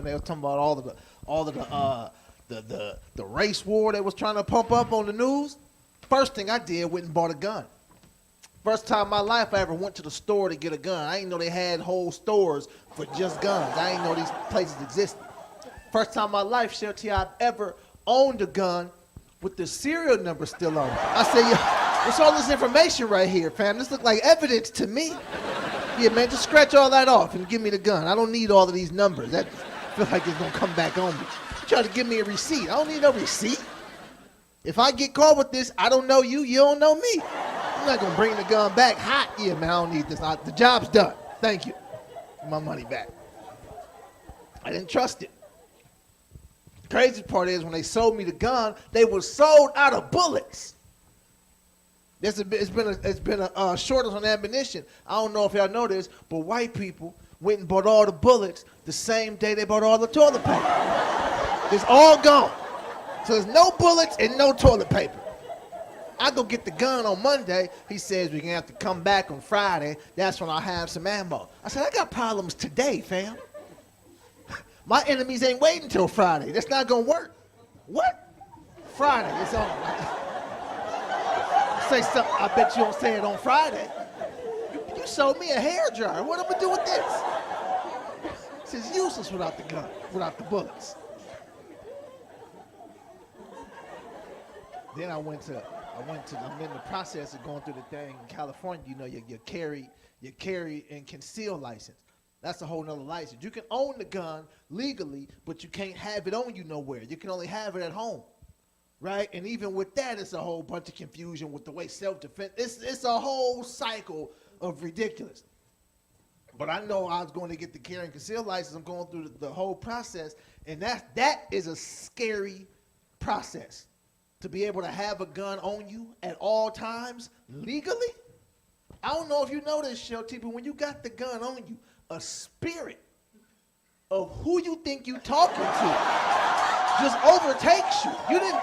and they was talking about all of the race war they was trying to pump up on the news. First thing I did, went and bought a gun. First time in my life I ever went to the store to get a gun. I didn't know they had whole stores for just guns. I didn't know these places existed. First time in my life, Shelty, I've ever owned a gun with the serial number still on it. I said, yo, what's all this information right here, fam? This look like evidence to me. Yeah, man, just scratch all that off and give me the gun. I don't need all of these numbers. That I feel like it's gonna come back on me. You try to give me a receipt. I don't need no receipt. If I get caught with this, I don't know you, you don't know me. I'm not gonna bring the gun back hot. Yeah, man, I don't need this. The job's done. Thank you. My money back. I didn't trust it. The crazy part is when they sold me the gun, they were sold out of bullets. It's been a shortage on ammunition. I don't know if y'all know this, but white people went and bought all the bullets the same day they bought all the toilet paper. It's all gone. So there's no bullets and no toilet paper. I go get the gun on Monday. He says we're gonna have to come back on Friday. That's when I'll have some ammo. I said, I got problems today, fam. My enemies ain't waiting till Friday. That's not gonna work. What? Friday, it's on. Say something, I bet you don't say it on Friday. You sold me a hair dryer. What am I gonna do with this? This is useless without the gun, without the bullets. Then I'm in the process of going through the thing in California, you know, your carry and conceal license. That's a whole nother license. You can own the gun legally, but you can't have it on you nowhere. You can only have it at home, right? And even with that, it's a whole bunch of confusion with the way self-defense, it's a whole cycle of ridiculous. But I know I was going to get the carry and conceal license. I'm going through the whole process, and that is a scary process. To be able to have a gun on you at all times legally? I don't know if you know this, Shelty, but when you got the gun on you, a spirit of who you think you talking to just overtakes you. You didn't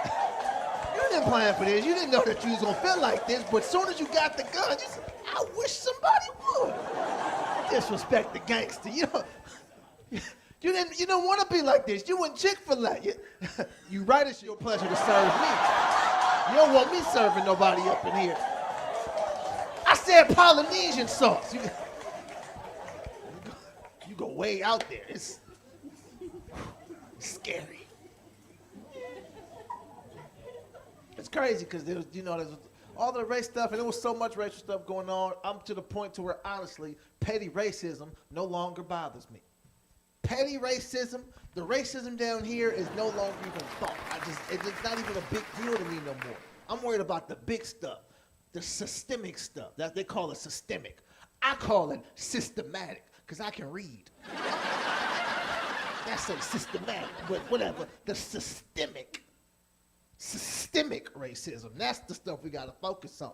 plan for this. You didn't know that you was gonna feel like this, but as soon as you got the gun, you said, I wish somebody would. Disrespect the gangster. You don't want to be like this. You in Chick-fil-A. You right, it's your pleasure to serve me. You don't want me serving nobody up in here. I said Polynesian sauce. You go way out there. It's scary. It's crazy because there's all the race stuff, and there was so much racial stuff going on. I'm to the point to where, honestly, petty racism no longer bothers me. Petty racism, the racism down here is no longer even thought. It's not even a big deal to me no more. I'm worried about the big stuff, the systemic stuff. That they call it systemic. I call it systematic, because I can read. That's so systematic, but whatever. The systemic racism, that's the stuff we gotta focus on.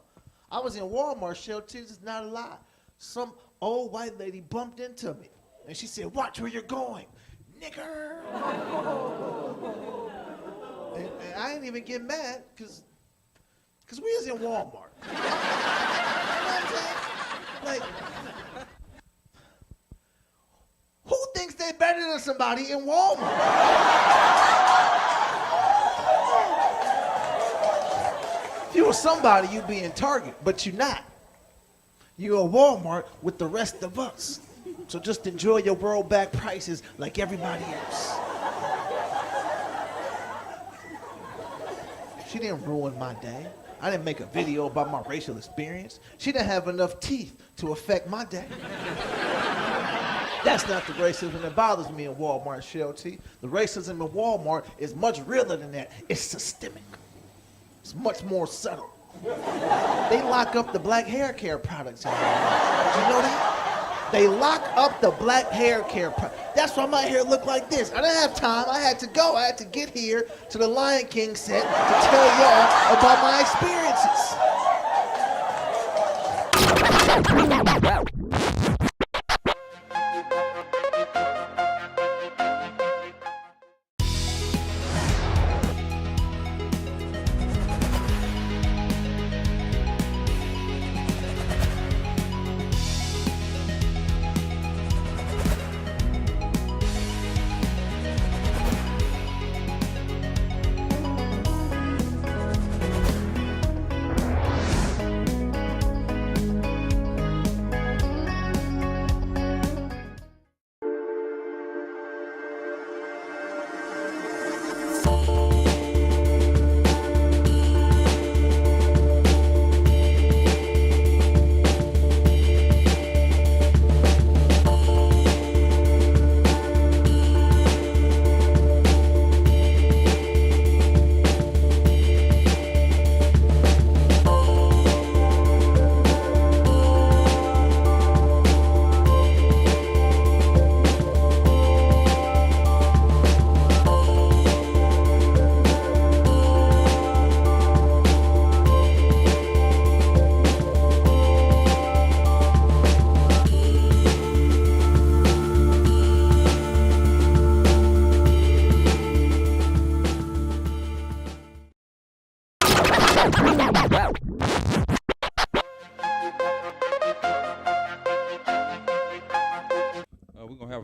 I was in Walmart, Shelty, this is not a lie. Some old white lady bumped into me. And she said, watch where you're going, nigger. and I didn't even get mad, because we was in Walmart. You know what I'm saying? Like, who thinks they better than somebody in Walmart? If you were somebody, you'd be in Target, but you're not. You're at Walmart with the rest of us. So just enjoy your world back prices like everybody else. She didn't ruin my day. I didn't make a video about my racial experience. She didn't have enough teeth to affect my day. That's not the racism that bothers me in Walmart, Shelty. The racism in Walmart is much realer than that. It's systemic. It's much more subtle. They lock up the black hair care products in Walmart. Did you know that? They lock up the black hair care products. That's why my hair looked like this. I didn't have time. I had to go. I had to get here to the Lion King set to tell y'all about my experiences.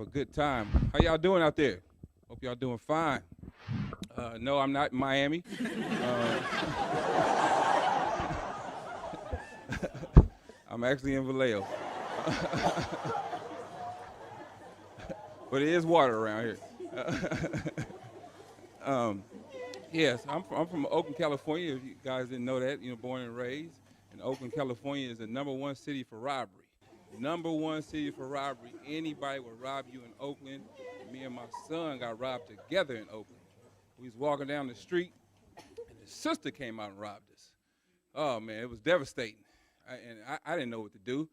a good time. How y'all doing out there? Hope y'all doing fine. No, I'm not in Miami. I'm actually in Vallejo. But it is water around here. Yes, I'm from Oakland, California. If you guys didn't know that, born and raised. And Oakland, California is the #1 city for robbery. #1 city for robbery. Anybody would rob you in Oakland. Me and my son got robbed together in Oakland. We was walking down the street, and his sister came out and robbed us. Oh, man, it was devastating. I didn't know what to do.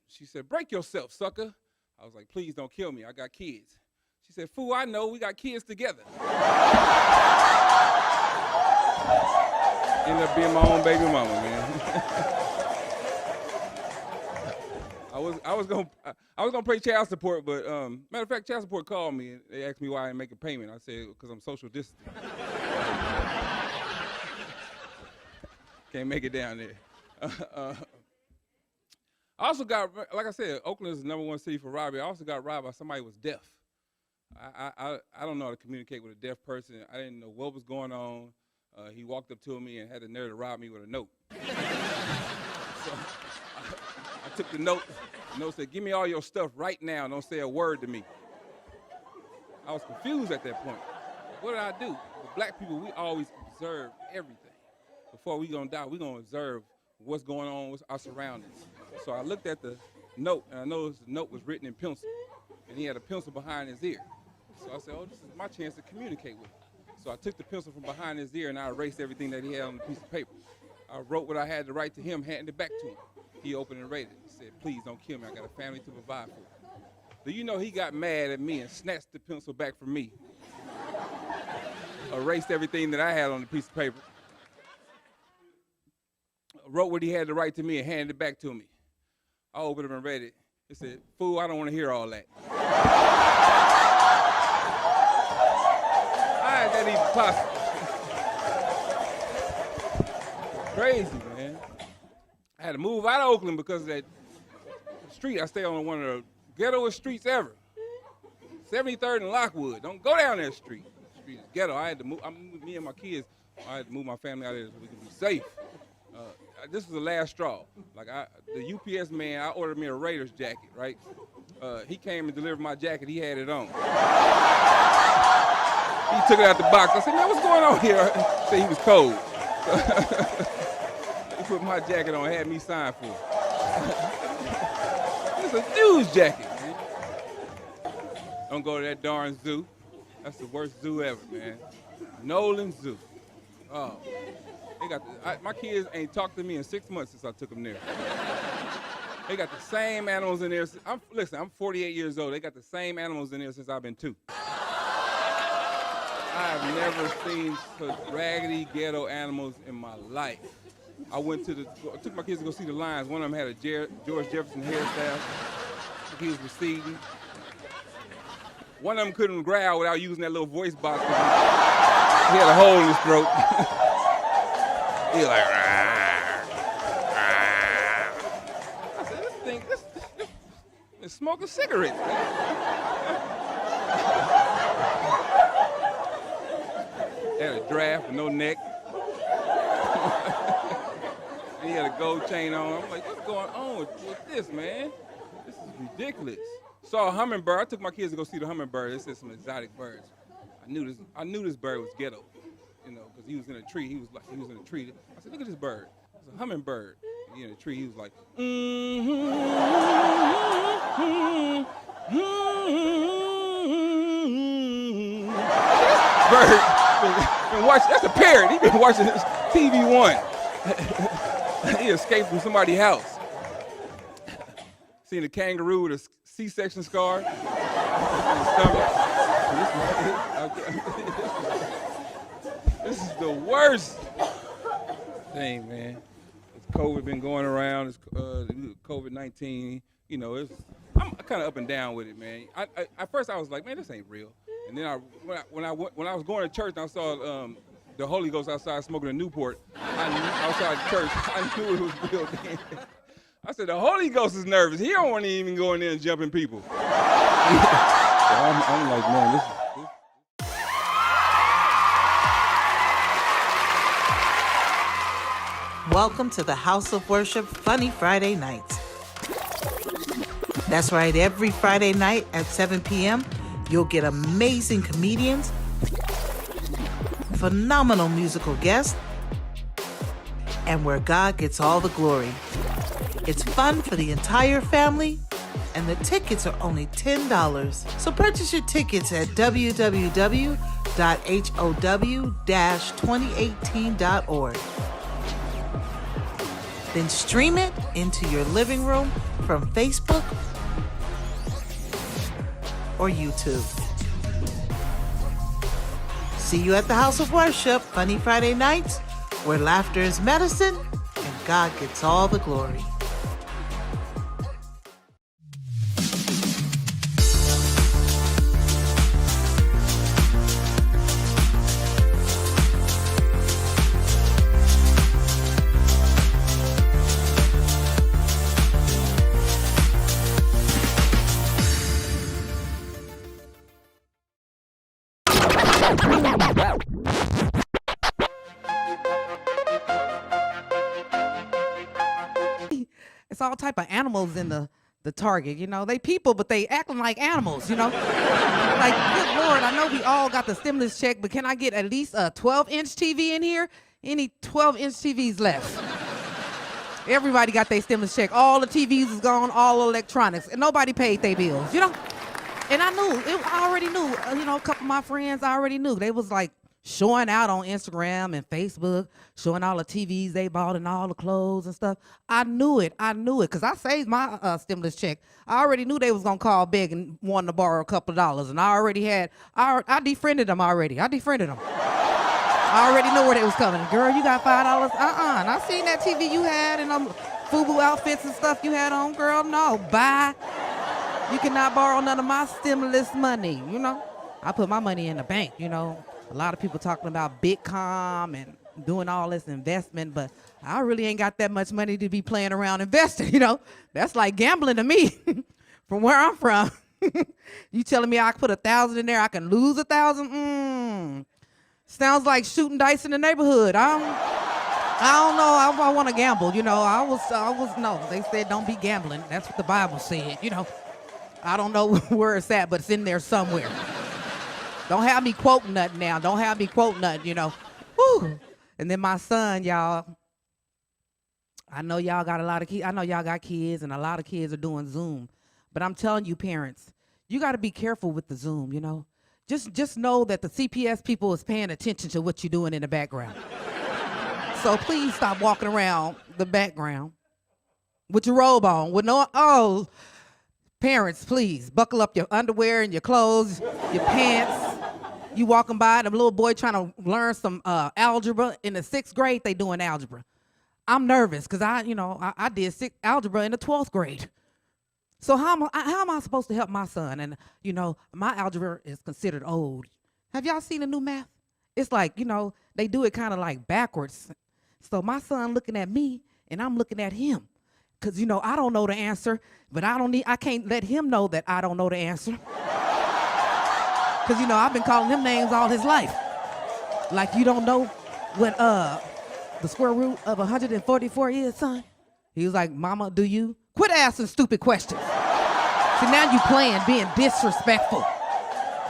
She said, "Break yourself, sucker." I was like, "Please don't kill me. I got kids." She said, "Fool, I know. We got kids together." Ended up being my own baby mama, man. I was gonna pay child support, but matter of fact, child support called me and they asked me why I didn't make a payment. I said because I'm social distancing. Can't make it down there. I also got, like I said, Oakland is the #1 city for robbery. I also got robbed by somebody who was deaf. I don't know how to communicate with a deaf person. I didn't know what was going on. He walked up to me and had the nerve to rob me with a note. So I took the note. The note said, "Give me all your stuff right now. Don't say a word to me." I was confused at that point. What did I do? For black people, we always observe everything. Before we gonna die, we gonna observe what's going on with our surroundings. So I looked at the note, and I noticed the note was written in pencil, and he had a pencil behind his ear. So I said, "Oh, this is my chance to communicate with him." So I took the pencil from behind his ear, and I erased everything that he had on the piece of paper. I wrote what I had to write to him, handed it back to him. He opened and read it. He said, "Please don't kill me. I got a family to provide for." Do you know he got mad at me and snatched the pencil back from me? Erased everything that I had on the piece of paper. Wrote what he had to write to me and handed it back to me. I opened it and read it. It said, "Fool, I don't want to hear all that." How is that even possible? Crazy, man. I had to move out of Oakland because of that street. I stay on one of the ghettoest streets ever. 73rd and Lockwood. Don't go down that street. The street is ghetto. I had to move. Me and my kids, I had to move my family out of there so we could be safe. This was the last straw. Like the UPS man, I ordered me a Raiders jacket, right? He came and delivered my jacket. He had it on. He took it out the box. I said, "Man, what's going on here?" He said he was cold. He put my jacket on, had me sign for it. It's a dude's jacket, man. Don't go to that darn zoo. That's the worst zoo ever, man. Nolan Zoo. Oh. My kids ain't talked to me in 6 months since I took them there. They got the same animals in there. Listen, I'm 48 years old. They got the same animals in there since I've been 2. I've never seen such raggedy ghetto animals in my life. I took my kids to go see the lions. One of them had a George Jefferson hairstyle. He was receding. One of them couldn't growl without using that little voice box. He had a hole in his throat. He was like, "Rah, rah." I said, "This thing, this is smoking cigarettes, man." Had a giraffe with no neck. And he had a gold chain on. I'm like, "What's going on with this, man? This is ridiculous." Saw a hummingbird. I took my kids to go see the hummingbird. They said some exotic birds. I knew this bird was ghetto. Because he was in a tree. He was in a tree. I said, "Look at this bird. It's a hummingbird." And he in a tree. He was like, bird. That's a parrot. He been watching this TV1. He escaped from somebody's house. Seen a kangaroo with a C-section scar in his stomach. This is the worst thing, man. It's COVID been going around. It's COVID-19. I'm kind of up and down with it, man. At first I was like, "Man, this ain't real." And then when I was going to church and I saw the Holy Ghost outside smoking a Newport outside the church, I knew it was real then. I said, "The Holy Ghost is nervous. He don't want to even go in there and jumping people." So I'm like, man, this. Welcome to the House of Worship Funny Friday Nights. That's right, every Friday night at 7 p.m., you'll get amazing comedians, phenomenal musical guests, and where God gets all the glory. It's fun for the entire family, and the tickets are only $10. So purchase your tickets at www.how-2018.org. Then stream it into your living room from Facebook or YouTube. See you at the House of Worship, Funny Friday Nights, where laughter is medicine and God gets all the glory. It's all type of animals in the Target, you know. They people, but they acting like animals, you know. Like, good Lord, I know we all got the stimulus check, but can I get at least a 12-inch TV in here? Any 12-inch TVs left? Everybody got their stimulus check. All the TVs is gone, all electronics, and nobody paid their bills, you know. And I knew, I already knew, you know, a couple of my friends, I already knew. They was like showing out on Instagram and Facebook, showing all the TVs they bought and all the clothes and stuff. I knew it, because I saved my stimulus check. I already knew they was going to call big and wanting to borrow a couple of dollars. And I already had, I defriended them already. I defriended them. I already knew where they was coming. Girl, you got $5? And I seen that TV you had and them FUBU outfits and stuff you had on. Girl, no, bye. You cannot borrow none of my stimulus money, you know. I put my money in the bank, you know. A lot of people talking about Bitcoin and doing all this investment, but I really ain't got that much money to be playing around investing, you know. That's like gambling to me from where I'm from. You telling me I put 1,000 in there, I can lose 1,000? Sounds like shooting dice in the neighborhood. I don't know if I want to gamble, you know. No, they said don't be gambling. That's what the Bible said, you know. I don't know where it's at, but it's in there somewhere. Don't have me quoting nothing now. Don't have me quoting nothing, you know. Whew. And then my son, y'all, I know y'all got a lot of kids. I know y'all got kids, and a lot of kids are doing Zoom. But I'm telling you, parents, you got to be careful with the Zoom, you know. Just know that the CPS people is paying attention to what you're doing in the background. So please stop walking around the background with your robe on. With no, parents, please, buckle up your underwear and your clothes, your pants. You walking by, the little boy trying to learn some algebra. In the 6th grade, they doing algebra. I'm nervous because I did algebra in the 12th grade. So how am I supposed to help my son? And, you know, my algebra is considered old. Have y'all seen the new math? It's like, you know, they do it kind of like backwards. So my son looking at me, and I'm looking at him. Because, you know, I don't know the answer, but I can't let him know that I don't know the answer. Because, you know, I've been calling him names all his life. Like, you don't know what the square root of 144 is, son? He was like, Mama, do you? Quit asking stupid questions. See, now you playing, being disrespectful.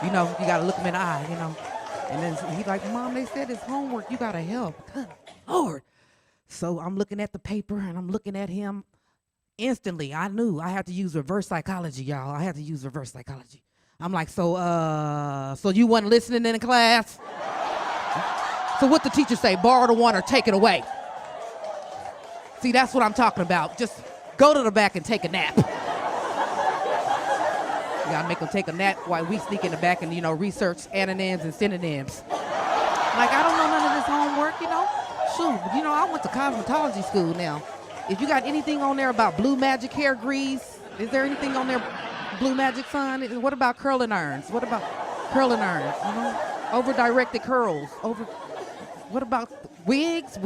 You know, you got to look him in the eye, you know. And then he's like, Mom, they said it's homework. You got to help. Good Lord. So I'm looking at the paper, and I'm looking at him. Instantly, I knew I had to use reverse psychology, y'all. I had to use reverse psychology. I'm like, so you wasn't listening in class? So what the teacher say, borrow the one or take it away? See, that's what I'm talking about. Just go to the back and take a nap. You gotta make them take a nap while we sneak in the back and, you know, research antonyms and synonyms. Like, I don't know none of this homework, you know? Shoot, you know, I went to cosmetology school now. If you got anything on there about blue magic hair grease, is there anything on there, blue magic, son? What about curling irons? What about curling irons, you know? Over-directed curls. What about wigs?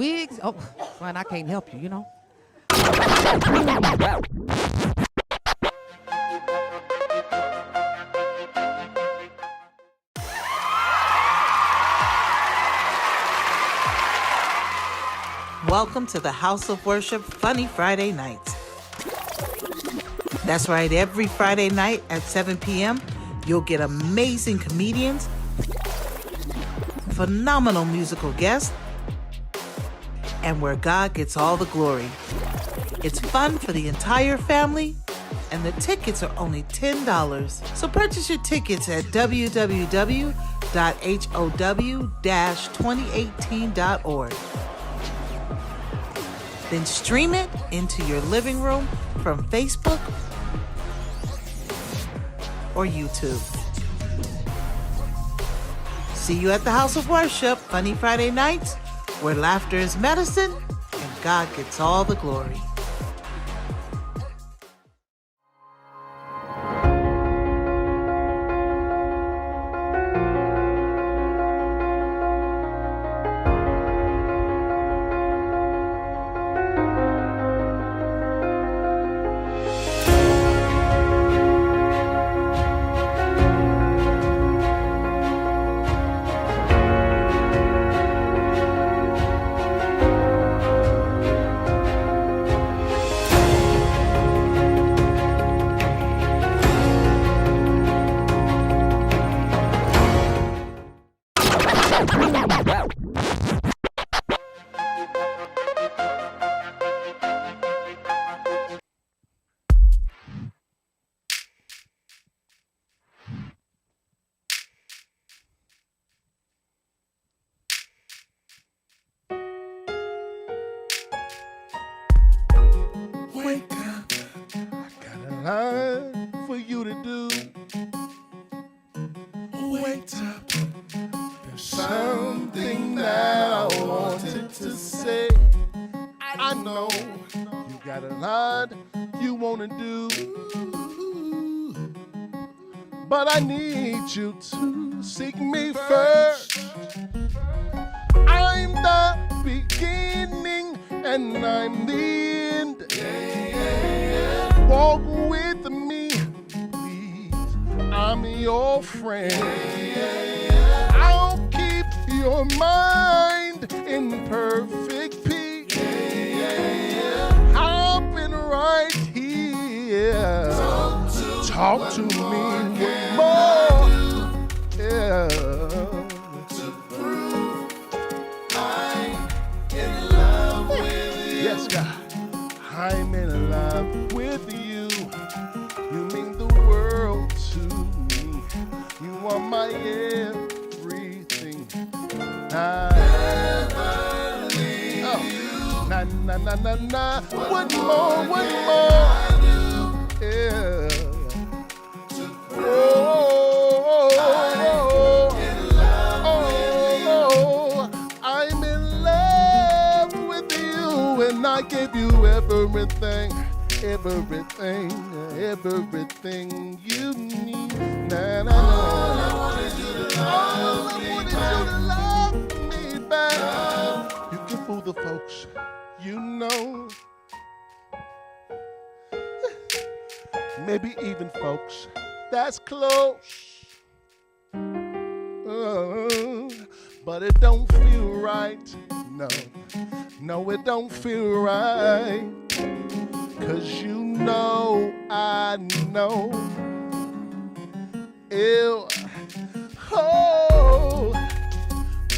Oh, son, I can't help you, you know? welcome to the House of Worship Funny Friday Nights. That's right, every Friday night at 7 p.m., you'll get amazing comedians, phenomenal musical guests, and where God gets all the glory. It's fun for the entire family, and the tickets are only $10. So purchase your tickets at www.how-2018.org. Then stream it into your living room from Facebook or YouTube. See you at the House of Worship, Funny Friday Nights, where laughter is medicine and God gets all the glory. Wake up, I got a line for you to do. Wake up, there's something that I wanted to say. I know you got a lot you wanna do, but I need you to seek me first. I'm the beginning and I'm the end. Walk with me, please. I'm your friend. I'll keep your mind in perfect peace. I've been right here. Talk to me with more. Yeah. Yes, God, I'm in love with you. You mean the world to me. You are my everything. I never leave you. Na na na na na. One more, one more. Yeah. Oh, I'm in love with you, and I give you everything, everything, everything you need. Na, na, na. All I wanted you to love me back. You can fool the folks, you know. Maybe even folks that's close. But it don't feel right. No, it don't feel right. 'Cause you know, I know. Ew. Oh,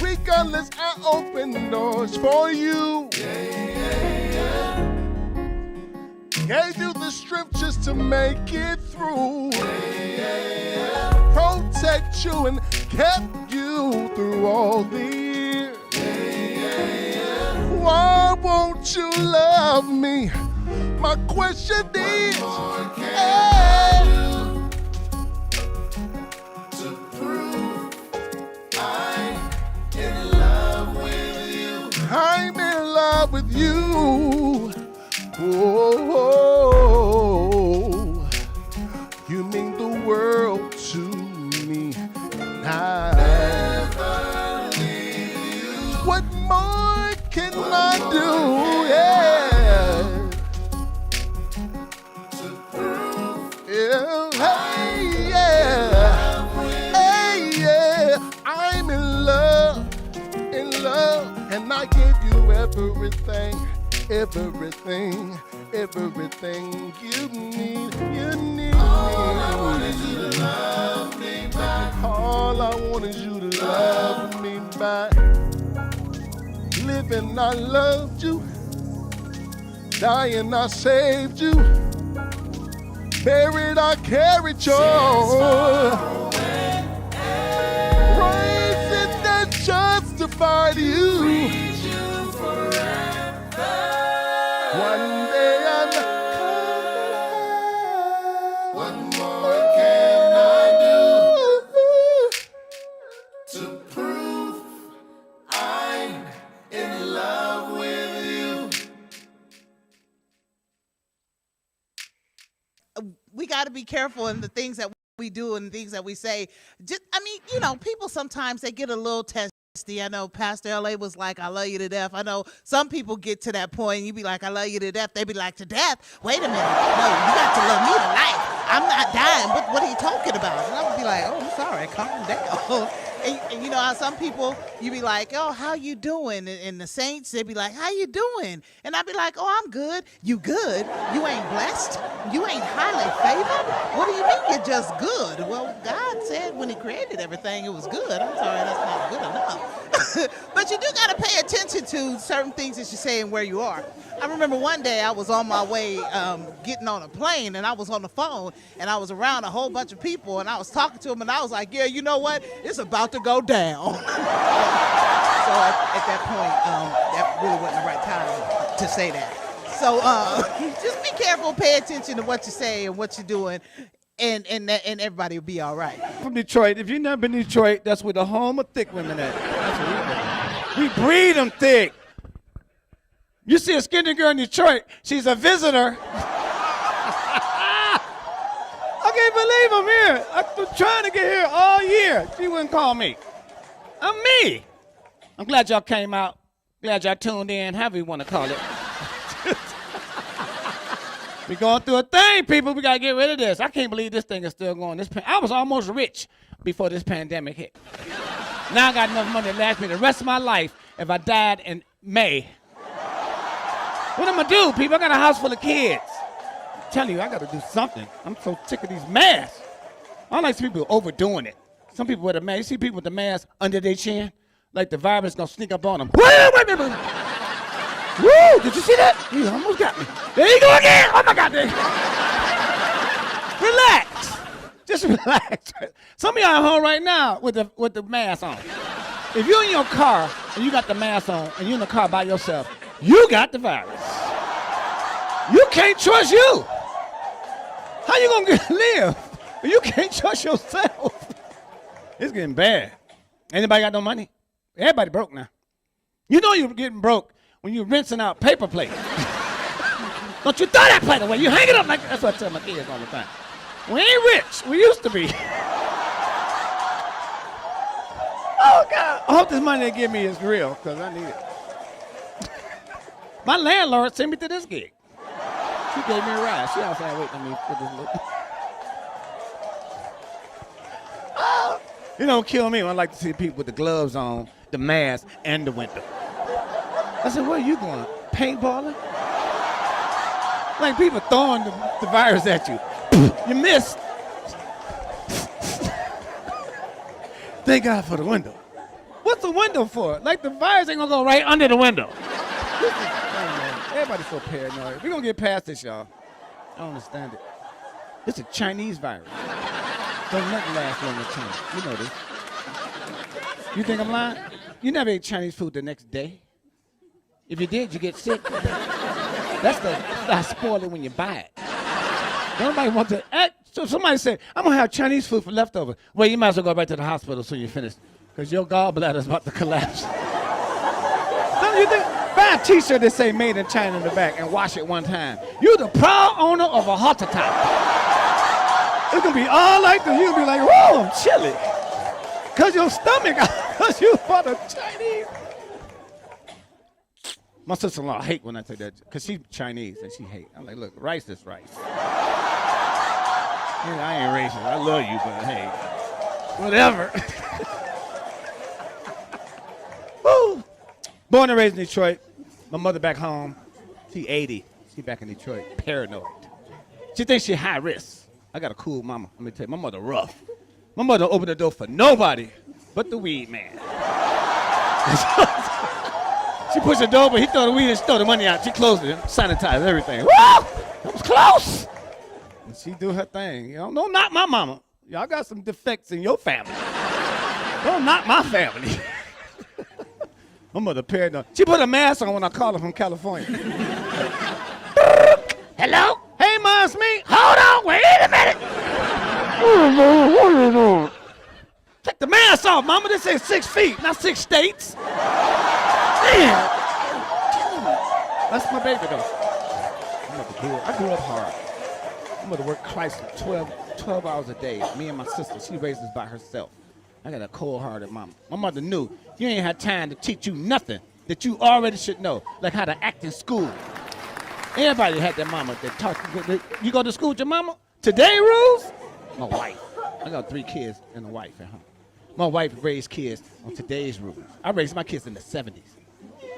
regardless, I open doors for you. Gave you the strength just to make it through. Protect you and kept you through all the years. Why won't you love me? My question is, hey, to prove I'm in love with you. I'm in love with you. Oh, you mean the world to me. I never leave you. What more can I do? Yeah. To prove hey, yeah. Hey, yeah. I'm in love, and I give you everything. everything, everything, everything you need, you need. All I want is you to love me back. All I want is you to love me back. Living, I loved you. Dying, I saved you. Buried, I carried you. Rising, that justified you. One day I'm coming. What more can I do to prove I'm in love with you? We got to be careful in the things that we do and things that we say. Just, I mean, you know, people sometimes they get a little testy. I know Pastor LA was like, I love you to death. I know some people get to that point and you be like, I love you to death. They be like, to death? Wait a minute. No, you got to love me to life. I'm not dying. What are you talking about? And I would be like, oh, I'm sorry. Calm down. And you know how some people, you be like, oh, how you doing? And the saints, they be like, how you doing? And I be like, oh, I'm good. You good? You ain't blessed? You ain't highly favored? What do you mean you're just good? Well, God said when he created everything, it was good. I'm sorry, that's not good enough. But you do got to pay attention to certain things that you say and where you are. I remember one day I was on my way getting on a plane, and I was on the phone, and I was around a whole bunch of people, and I was talking to them, and I was like, yeah, you know what? It's about to go down. So at that point, that really wasn't the right time to say that. So just be careful, pay attention to what you say and what you're doing, and everybody will be all right. From Detroit. If you've never been to Detroit, that's where the home of thick women at. That's where we breed them thick. You see a skinny girl in Detroit, she's a visitor. I can't believe I'm here. I've been trying to get here all year. She wouldn't call me. I'm me. I'm glad y'all came out. Glad y'all tuned in, however you want to call it. We're going through a thing, people. We got to get rid of this. I can't believe this thing is still going. I was almost rich before this pandemic hit. Now I got enough money to last me the rest of my life if I died in May. What am I do, people? I got a house full of kids. I'm telling you, I got to do something. I'm so sick of these masks. I don't like some people overdoing it. Some people with a mask. You see people with the mask under their chin? Like the virus going to sneak up on them. Wait. Woo! Did you see that? You almost got me. There you go again. Oh, my God. Relax. Just relax. Some of y'all at home right now with the mask on. If you're in your car and you got the mask on and you're in the car by yourself, you got the virus. You can't trust you. How you gonna live? You can't trust yourself. It's getting bad. Anybody got no money? Everybody broke now. You know you're getting broke when you're rinsing out paper plates. Don't you throw that plate away. You hang it up like that's what I tell my kids all the time. We ain't rich. We used to be. Oh God! I hope this money they give me is real because I need it. My landlord sent me to this gig. She gave me a ride. She outside waiting on me for this look. Oh, it don't kill me when I like to see people with the gloves on, the mask, and the window. I said, where are you going? Paintballing? Like people throwing the virus at you. You missed. Thank God for the window. What's the window for? Like the virus ain't gonna go right under the window. Everybody's so paranoid. We're gonna get past this, y'all. I don't understand it. It's a Chinese virus. Don't nothing last long in China. You know this. You think I'm lying? You never ate Chinese food the next day. If you did, you get sick. That's spoil it when you buy it. Nobody wants to act. So somebody said, I'm gonna have Chinese food for leftovers. Well, you might as well go back to the hospital soon as you finish, because your gallbladder's about to collapse. Don't you think? Buy a t-shirt that say made in China in the back and wash it one time. You're the proud owner of a hot top. It's gonna be all like this. You're gonna be like, whoa, I'm chilly. Cause your stomach, cause you bought a Chinese. My sister-in-law hate when I say that, cause she's Chinese and she hate. I'm like, look, rice is rice. Yeah, I ain't racist. I love you, but hey, whatever. Woo. Born and raised in Detroit. My mother back home, she 80. She back in Detroit, paranoid. She thinks she high risk. I got a cool mama. Let me tell you, my mother rough. My mother don't open the door for nobody but the weed man. She pushed the door, but he throw the weed and throw the money out. She closed it, sanitized everything. Woo! That was close. And she do her thing. You know, don't knock my mama. Y'all got some defects in your family. Don't knock my family. My mother paranoid. She put a mask on when I called her from California. Hello? Hey, Ma, it's me. Hold on, wait a minute. Take the mask off, Mama. This ain't 6 feet, not 6 states. Damn. That's my baby, though. I grew up hard. My mother worked Christ 12 hours a day. Me and my sister, she raised us by herself. I got a cold-hearted mama. My mother knew you ain't had time to teach you nothing that you already should know, like how to act in school. Everybody had their mama that taught you. You go to school with your mama? Today rules? My wife. I got 3 kids and a wife at home. My wife raised kids on today's rules. I raised my kids in the 70s.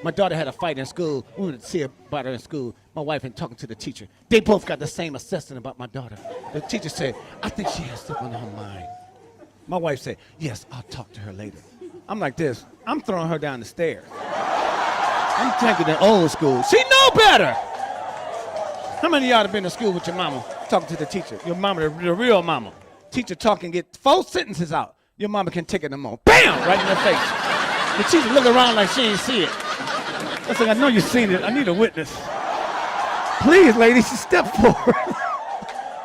My daughter had a fight in school. We went to see about her in school. My wife and talking to the teacher. They both got the same assessment about my daughter. The teacher said, I think she has something on her mind. My wife said, yes, I'll talk to her later. I'm like this. I'm throwing her down the stairs. I'm taking the old school. She know better. How many of y'all have been to school with your mama talking to the teacher? Your mama, the real mama. Teacher talking, get 4 sentences out. Your mama can take it no more. Bam! Right in the face. The teacher look around like she ain't see it. I said, I know you seen it. I need a witness. Please, ladies, step forward.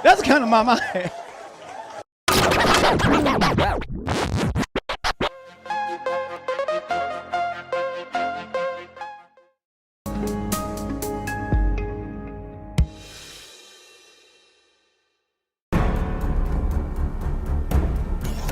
That's the kind of mama I had.